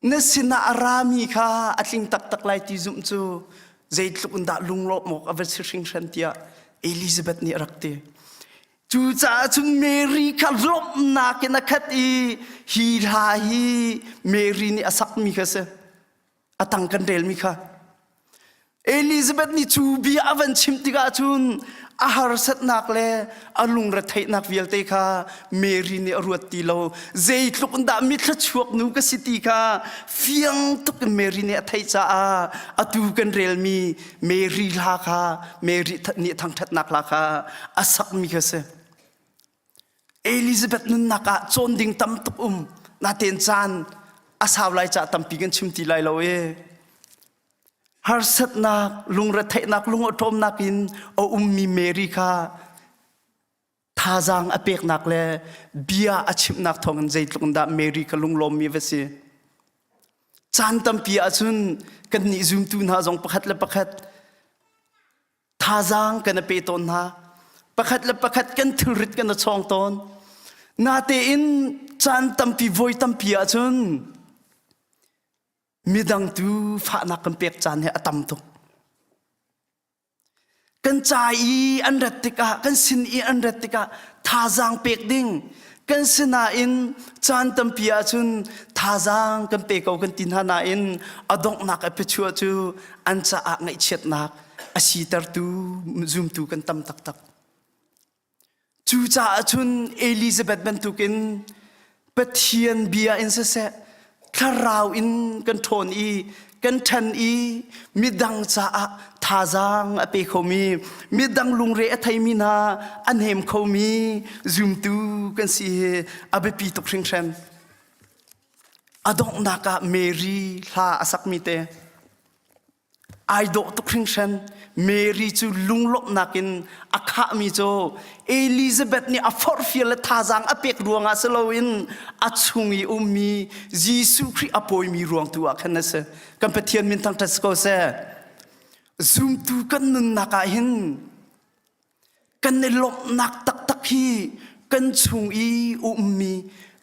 na sina arami kha atling tak tak lai ti zum chu zeitlukunda lunglop mok avas ring shantia Elizabeth ni rakte chu cha chung Mary kha lop na ke na khat i hi la hi Mary ni asak mi khase atang kan del mi kha Elizabeth ni chu bi avan chim tiga chun ahar sat nak le alung ra thai nak vial te kha Mary ni aruat ti lo zeitlukunda mi thla chuak nu ka city kha fiang tuk Mary ni thai cha atu kan rel mi Mary la kha Mary ni thang that nak la kha asak mi khase Elizabeth nun naka chonding tam tuk na ten chan asaw lai cha tam pigan chimti lai lo e har sat nak lung ra thai nak lung otom nakin o mi Mary kha thazang apek nak le bia achim nak thong zeitlung da Mary ka lung lom mi vese จานตั้มปีอาจุนกันนิจุมตูน่าจงประคัดและประคัดท่าจางกันเปตอนฮะประคัดและประคัดกันทุริตกันช่องตอนนาเตอินจานตั้มปีโวยตั้มปีอาจุนมีดังตูฟ้านักกันเปียกจานให้อตัมตุกกันใจอันรัตติกะกันสินอันรัตติกะท่าจางเปียกดิ่งกันสินาอินจานตั้มปีอาจุนท่าจางกันเปียกเอากันตินหานาอินอดงนักเปชัวจูอันจะอ่างไอเช็ดนักอาชีตร์ตูซุมตูกันตั้มตักตักจูจ่าจุนเอลิซาเบธเป็นตุกินเปทียนเบียอินเสะคาราวอินกันโทนอีกันทันอีมิดังจ่าท่าจางอเปขมีมิดังลุงเรอไทยมินาอันเฮมขมีซุมตูกันสิอเบปีตุกริงเชนอดงนักเมรีลาอสักมิเตไอดอกตุกริงเชนเมรีจูลุงลบนักินอาคามิโจเอลิซาเบธนี่อฟอร์ฟิลท่าจางอเปกรวงอาสโลวินอัชงอีอุมียิสุคริอปอยมีรวงตัวคันนั้นเสกันเปทียนมินทังทัสโกเซซุมตูกันนุนนักหินกันในลบนักตักตักฮีกันชงอีอุมี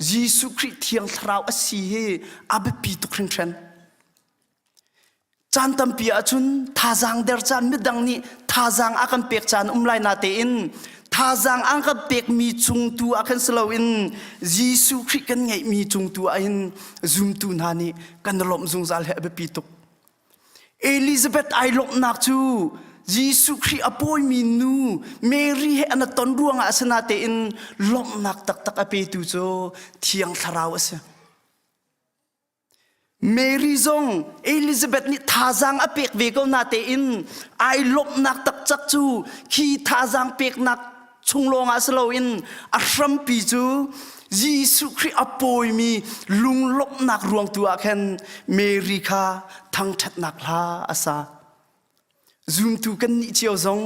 ยิสุคริเทียงทราวอสีเฮอาเบปีตุกริงเชนจานตั้มปีอาจุนท่าจางเดร์จานมิดังนี้ท่าจางอากันเปียกจานไลนาเตอินท่าจางอากันเปียกมีจุงตัวอากันสลาวินยิสุคริกันไงมีจุงตัวอินซุมตูนานีกันลมจุงซาลเฮเบปีตุกเอลิซาเบธไอลบนักจูยิสุคริอปอยมีนูเมรีเฮอันตอนรวงอาสนาเตอินลบนักตักตักอเปตูโจเทียงทราวเสเมรีซงเอลิซาเบธนี่ท่าจางอเปกเวกนาเตอินไอลบนักตักจักจูขีท่าจางเปกนักชงลงอาสโลอินอัชรัมปีจูยิสุคริอปอยมีลุงลบนักรวงตัวแคนเมรีคาทั้งชัดนักลาอาซาซุมตูกันนิเจียวซง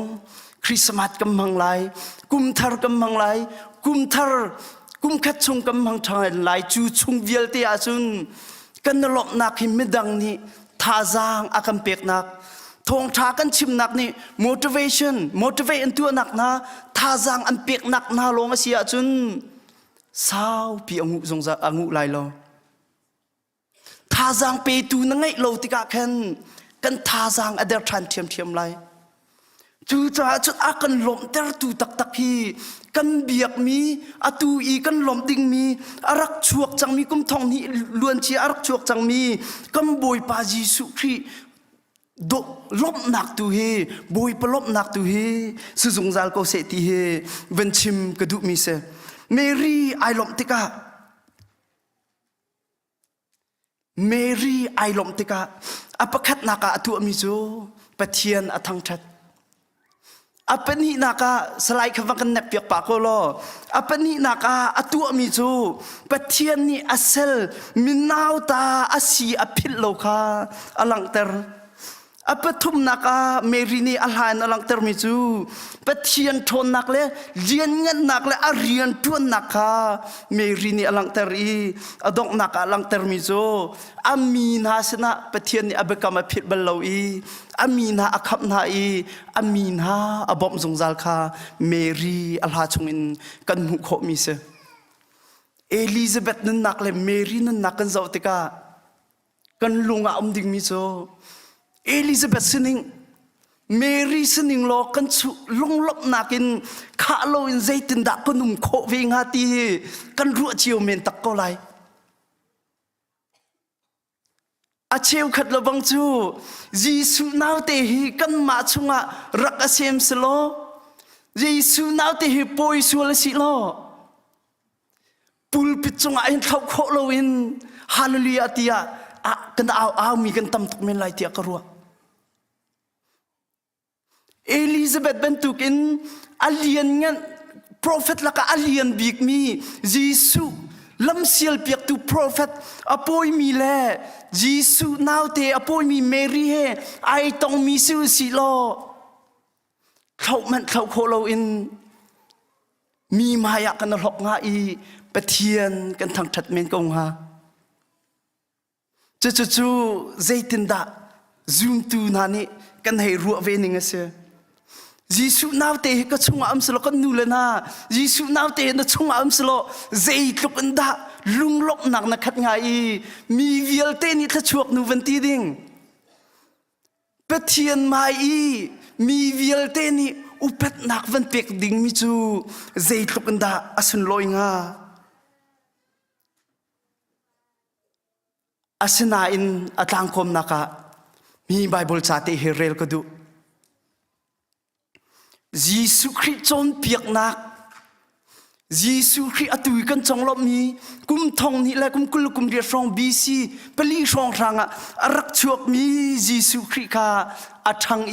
คริสต์มาสกำมังไลกุมทาร์กำมังไลกุมทาร์กุมขัดชงกำมังทางไลจูชงเวลเตียซุนกันลบนักหิมดังนี้ท่าจางอากันเปียกนักทงท้ากันชิมนักนี่ motivate ตัวนักนะท่าจางอันเปียกนักนาลงอาเซียจุนสาวปีองุจงจะองุไลโลท่าจางเปตูนังไงโลติกาเคนกันท่าจางอเดอร์ทันเทียมไลจูจ่าจุดอากันลมเตอร์ตูตักฮีกันเบียกมีอตูอีกันลมดิ่งมีอารักชวกจังมีกุมทองนี้ล้วนเชียอารักชวกจังมีกันบอยปาจิสุครีดลบหนักตูเฮบอยปลบหนักตูเฮสุจงซาลก็เสติเฮเวนชิมกระดุมีเซเมรีไอลมติกาเมรีไอลมติกาอปคัดนักอตัวมิโซปะเทียนอทังชัดapa ni naka selai kawakan nak piak pakolo apa ni naka atua mi chu pathian ni asal minau ta asi apil loka alang ter apa thum naka merini alhan alang ter mi chu pathian thon nak le lian ngan nak le arian tuan naka merini alang ter I adok naka alang ter mi chu amina sna pathian ni abakam apil balo I amina akhap na I amina abom zongzal kha Mary alha chungin kan mu kho mi se Elizabeth nun nakle Mary nun nakan zautika kan lunga ding mi so Elizabeth sining Mary sining lo kan chu longlop nakin kha lo in zaitin da kanum kho ve ngati kan ru chiu men tak ko lai acheu khat lo bang chu Jesu nau te hi kan ma chunga rak asem selo Jesu nau te hi poi sul si lo pulpit chunga in thau kho lo in hallelujah tia a kan au mi kan tam tok men lai tia ka ruwa Elizabeth bentukin alien ngan prophet laka alien big mi Jesu lam sial piak tu prophet apoi mi le Jesu nau te apoi mi Mary he ai tong mi su si lo thau man thau kholo in mi maya kan lok nga I pathian kan thang that men kong ha chu zaitin da zoom tu nani kan hei ruwa ve ninga se Jisu naw te ka chunga am selo kan nulana Jisu naw te na chunga am selo zai tluk anda lunglok nak na khat ngai mi vial te ni tha chuak nu van ti ding pathian mai mi vial te ni upet nak van pek ding mi chu zai tluk anda asun loi nga asina in atlang kom naka mi bible cha te herel ko du Jisu Christ chon piak nak Jisu Christ atui kan chonglop mi kum thong ni la kum kul kum ria song BC pali song ranga arak chuak mi Jisu Christ ka athang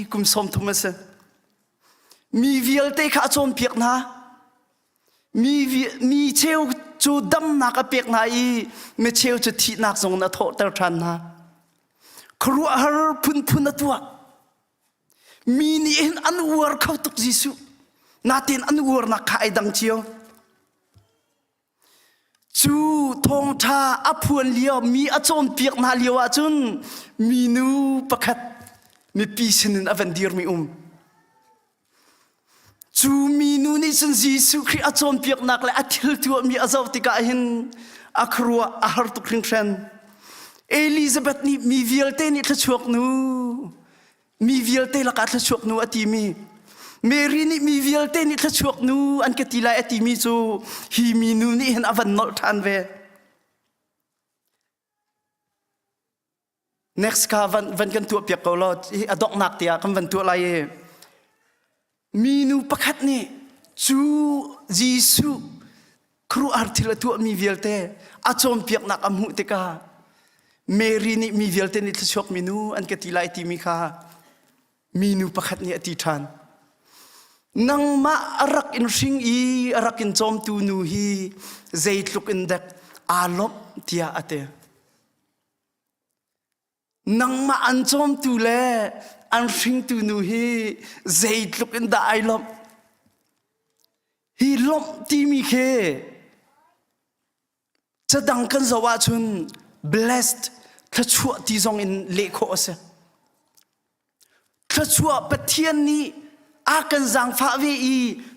kum som thomas mi vial te kha chon piak na mi cheu chu dam nak a pek na me cheu chu thi nak zong na tho tar than na khru har phun atwa mi ni in an war khau tuk Jisu natin an war na khai dang chiao chu thong tha aphuan liao mi achon piak na liao a chun mi nu pakhat mi pi sinin avandir mi chu mi nu ni chun Jisu Christ achon piak nak le athil tu mi azaw tika hin akhruwa ahar tu kring tren Elizabeth ni mi vialte ni thachuak nu mi vialte la ka thachuak nu ati mi Mary ni mi vialte ni thachuak nu an ka tilai ati mi chu hi mi nu ni hen avan nol than ve next ka van kan tu piak ko lo adok nak tia kan van tu lai mi nu pakhat ni chu Jisu kru arthila tu mi vialte achom piak nak amhu te ka Mary ni mi vialte ni thachuak mi nu an ka tilai ati mi kha mi nu pakhat ni ati than nang ma arak in ring arak in chom tu nu hi zeitluk in dak alop tia ate nang ma an chom tu le an ring tu nu hi zeitluk in da ailop hi lop ti mi khe chadang kan zawa chun blessed thachua ti zong in le kho ase thachua pathian ni akan zang fa ve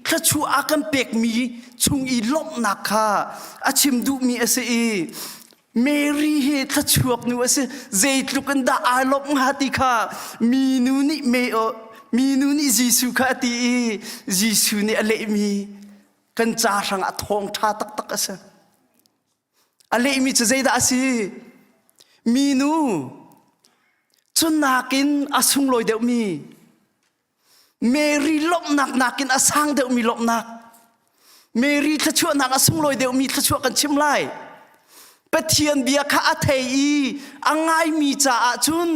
thachua akan pek mi chung i lop nakha achim du mi ase Mary he thachuak nu ase zeitlukan da alop ngati kha mi nu ni Jisu kha ti Jisu ni ale mi kan cha rang athong tha tak ase ale mi che zeida ase mi nu chun nakin asung loi deuh mi Mary lop nakin asang deuh mi lop nak Mary thachua nak asung loi deuh mi thachua kan chim lai pathian bia kha athei angai mi cha a chun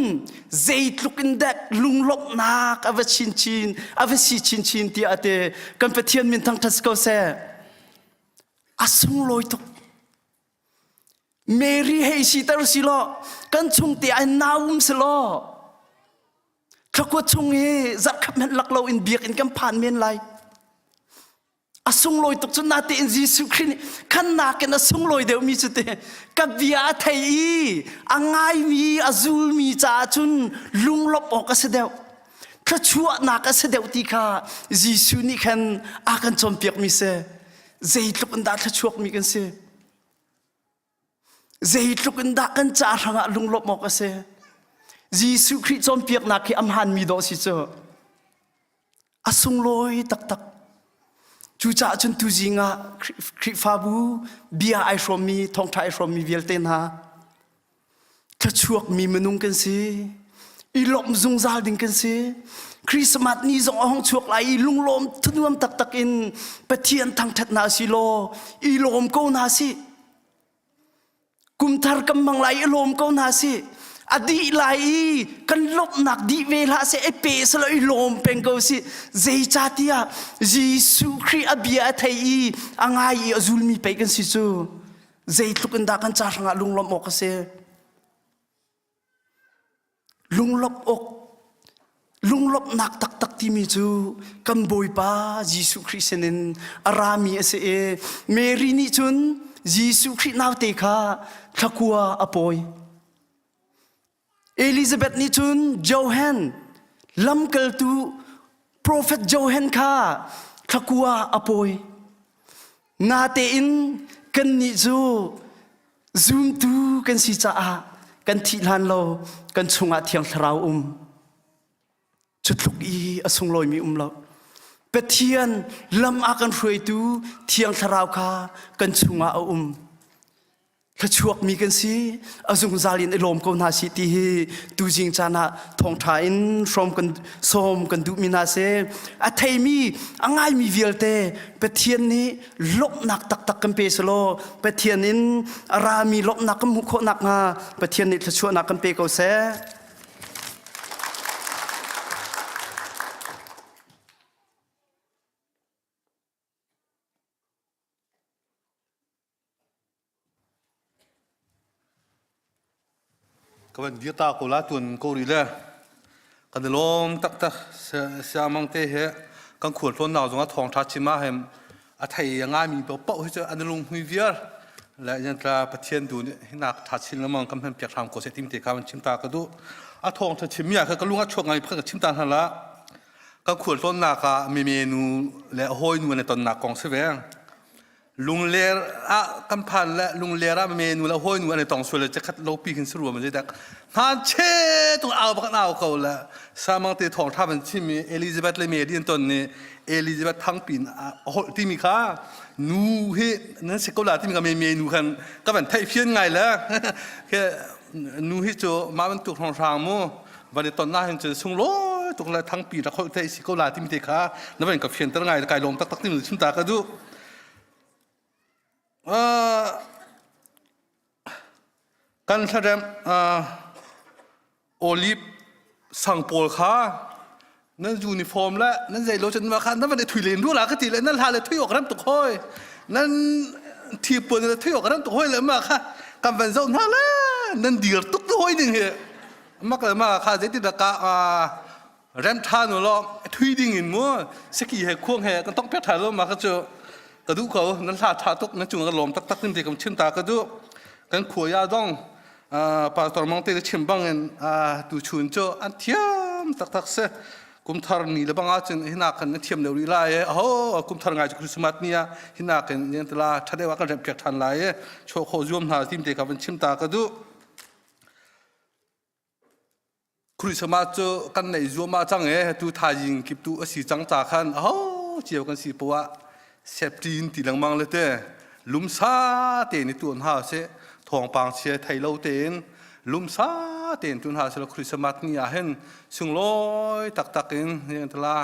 zeitlukin dak lunglop nak avachin avasi chin ti ate kan pathian min thang thas ko se asung loi tok Mary hei si tar silo kan chung te an naum silo thakwa chung he zat khap men laklo in biak in kam phan men lai asung loi tok chun na te in Jisu Christ kan na ken asung loi deu mi chute ka bia thei angai mi azul mi cha chun lunglop ok se deu thachua na ka se deu ti kha Jisu ni khan akan chom piak mi se zeitluk nda thachuak mi kan se zeitluk nda kan cha ranga lunglop mo ka se Jisu Christ chom piak na ki am han mi do si cho asung loi tak chu cha chun tu jinga fabu bia ai from me thong thai from me vialten ha thachuak mi manung kan se ilom zung zal ding kan se Christmas ni zong hong chuak lai lunglom thunuam tak in pathian thang that na si lo ilom ko na si kum thar kam mang lai ilom ko na si adi lai kan lop nak di vela se epe selo ilom pengko si zei chatia Jisu Christ abia thei angai azulmi pe kan si chu zei tlukan da kan cha ranga lunglom ok se lunglop nak tak ti mi chu kan boy pa Jisu Christ nen arami ase Mary ni chun Jisu Christ naw te kha thakua apoi Elizabeth ni chun Johan lam kal tu prophet Johan kha thakua apoi na te in kan ni zo zoom tu kan si cha a kan thi lan lo kan chunga thiang thrau chutluk i asung loi mi lo Pathian lam akan hrui tu thiang thrau kha kan chunga Thla chuak mi kan si azung zalin elom ko na si ti hi tu jing chana thong tha in from kan som kan du mi na se a thei mi angai mi vialte Pathian ni lop nak tak tak kan pe selo Pathian in ara mi lop nak kam kho nak nga Pathian ni thla chuak nak kan pe ko se Kawan dia tak kola tuan kau rila, kan lom tak tak siamang teh he, kan kuat tuan nau zong thong chat cima hem, atai yang ami bapa itu anu lom hui biar, la yang telah Pathian tu ni nak chat cim lemang kan hem piak tham ko setim teh kawan cim tak tu, thong chat cimia kan lu ngat chok ngai pun cim tak hala, kan kuat tuan nak menu le hoi nu ne tuan nak kong seveng.ลุงเลระกำพันและลุงเลระเมนูละห้อยนูอะไรต้องสวยเลยจะคัดโลปีขึ้นสรวมมันจะดักฮาเช่ต้องเอาพักเอาเขาละสามังเตทองท่ามันชิมีเอลิซาเบธเลเมเดียนตอนนี้เอลิซาเบธทั้งปีนที่มีค่านูเฮนั่นสิกลาที่มีกับเมนูกันก็เป็นไทยเพี้ยนไงแล้วแค่นูเฮโจมาเป็นตุกทองทางมั้งวันนี้ตอนหน้าเห็นจะส่งโลตุกละทั้งปีแล้วเขาไทยสิกลาที่มีเตค่านั่นเป็นกับเพี้ยนตั้งไงกายลมตักที่มือชิมตากระดูกันแสดงโอลิฟสั่งโปลค่ะนั่นยูนิฟอร์มและนั่นใจโลจนมาค่ะนั่นมันได้ถุยเลนด้วยหล่ะก็ตีเลยนั่นหาเลยถุยออกน้ำตกห้อยนั่นทีเปิดเลยถุยออกน้ำตกห้อยเลยมาค่ะกันเป็นโซนท่าละนั่นเดือดตุกห้อยหนึ่งเหรอมากเลยมาค่ะเจติดกะแรมทานหนูล้อถุยดิ่งอินมัวสกีเหควงเหกันต้องเพี้ยถ่ายลงมาก็เจอกระดูกเขานั่นท่าท่าตุกนั่นจุงกระลมตักตักขึ้นที่กำชิมตากระดูกกันขวยาดองปาตอร์มองเตะชิมบังเงินดูชุนโจอันเทียมตักตักเสกุมทาร์นี่ละบังอาจจะหินากันเทียมเดวิลายโอ้กุมทาร์งายคริสต์มาสเนี่ยหินากันยันตลาทัดได้ว่ากันเรียบเพียกทันลายโชว์โคจมหาทีมเตะกับชิมตากระดูกคริสต์มาสโจกันในจวมาจังดูทายิงกิบดูสีจังจากขันโอ้เจียวกันสีปัวเซปตีนตีลังมังเลยเต้ลุมซาเตนตัวหาเสทองปางเชียไทยเราเตนลุมซาเตนตัวหาเสคริสต์มาสนี่เห็นซึ่งลอยตักตักเองยังตลา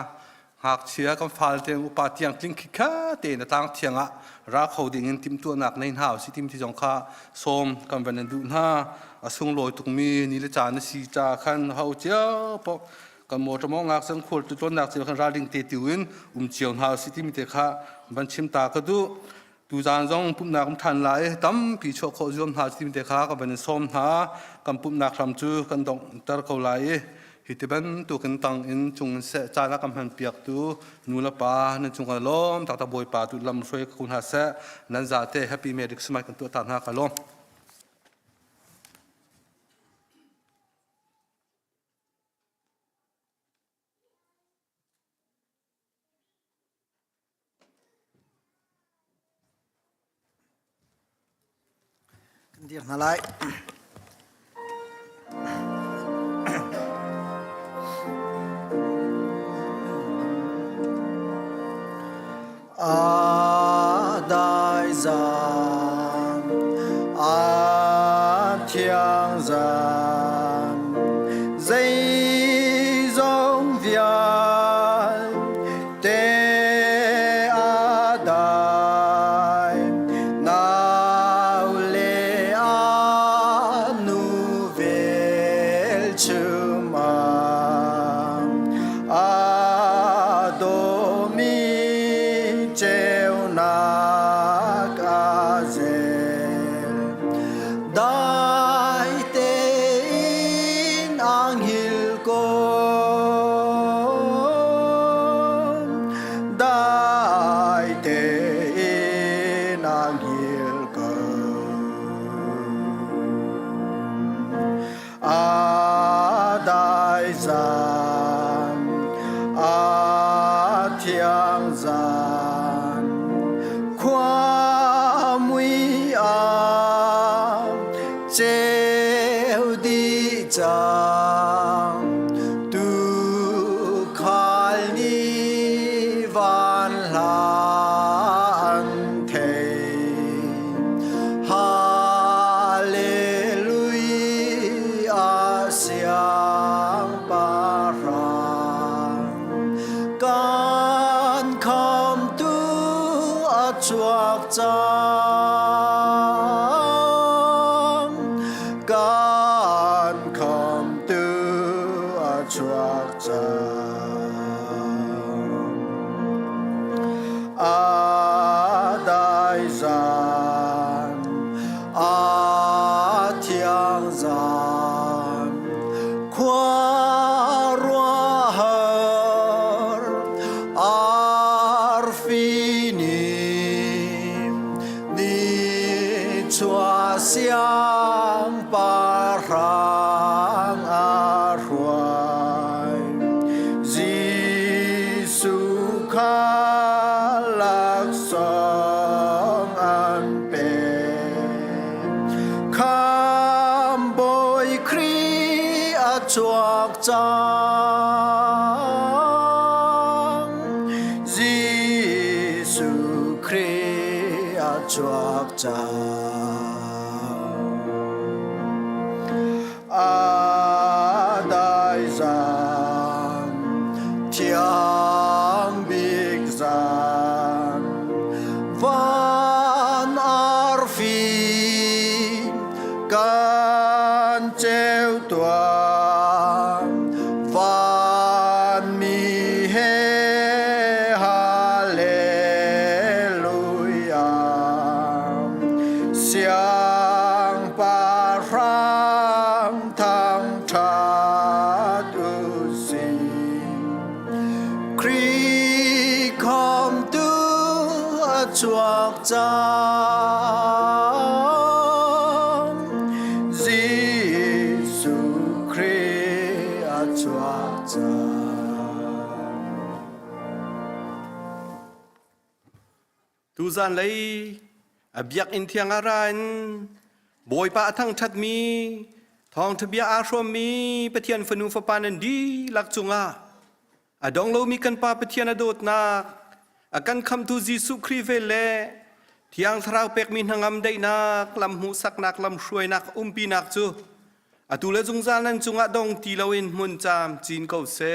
หากเชียกันฟาลเตนอุปาเตียงกลิ้งคิกะเตนต่างเทียงอะรักเขาดิ่งติมตัวหนักในหาสิติมที่จงค่าส้มกันเป็นดูหน้าซึ่งลอยตุกมีนิลจานสีจาขันเขาเจ้าปอกันหมดจะมองงักสังขวดตัวหนักจะกันราดิงเตติวินเจียวหาสิติมเตค่ะบันชิมตากระดูดูจานจงปุ่มนักทันไหลตั้มปีโชคจอมหาสิติมเตค่ะกันเป็นส้มหากันปุ่มนักทำจูกันดงตะเขาไหลฮิตบันตัวกันตังอินจงเสจานักกำพันเปียกตัวนูละปานั่นจงกันล้มตักตะบอยปาตัวลำช่วยคุณหาเสนั่นจะเตะแฮปปี้เมดิกสมัยกันตัวตานหากันล้มเดี๋ยวนั่นแหละได้จานเทียงจานใจจงเวียนเต gian thiang gian khoa mui treo đi chang tu khai ni van lan thầy Hallelujah siang parang kan kham tu chuak chang kan kham tu chuak chang đại gian thiang gian khoa roa hờ arfinim ni chua siang parang arhuai Giêsu lạc song an pe kham bồi kri a chuak chang Giêsu Christ a chuak chang đại gian thiang big gian van arfi can treo tuang van mi he hallelujah siang parang thang thát usin Kri khom tu chuak chang Giêsu Christ chuak chang tu gian lấy biak in thiang aran bồi pa thang chat mi thong thbia a shom mi pathian fanu fa panan di lak chunga adong lo mi kan pa pathian adot na akan kham tu Giêsu Christ vele thiang thrau pek min hangam dei nak lam hu sak nak lam shruai nak pi nak chu atule jung zal nan chunga dong ti loin mun cham chin ko se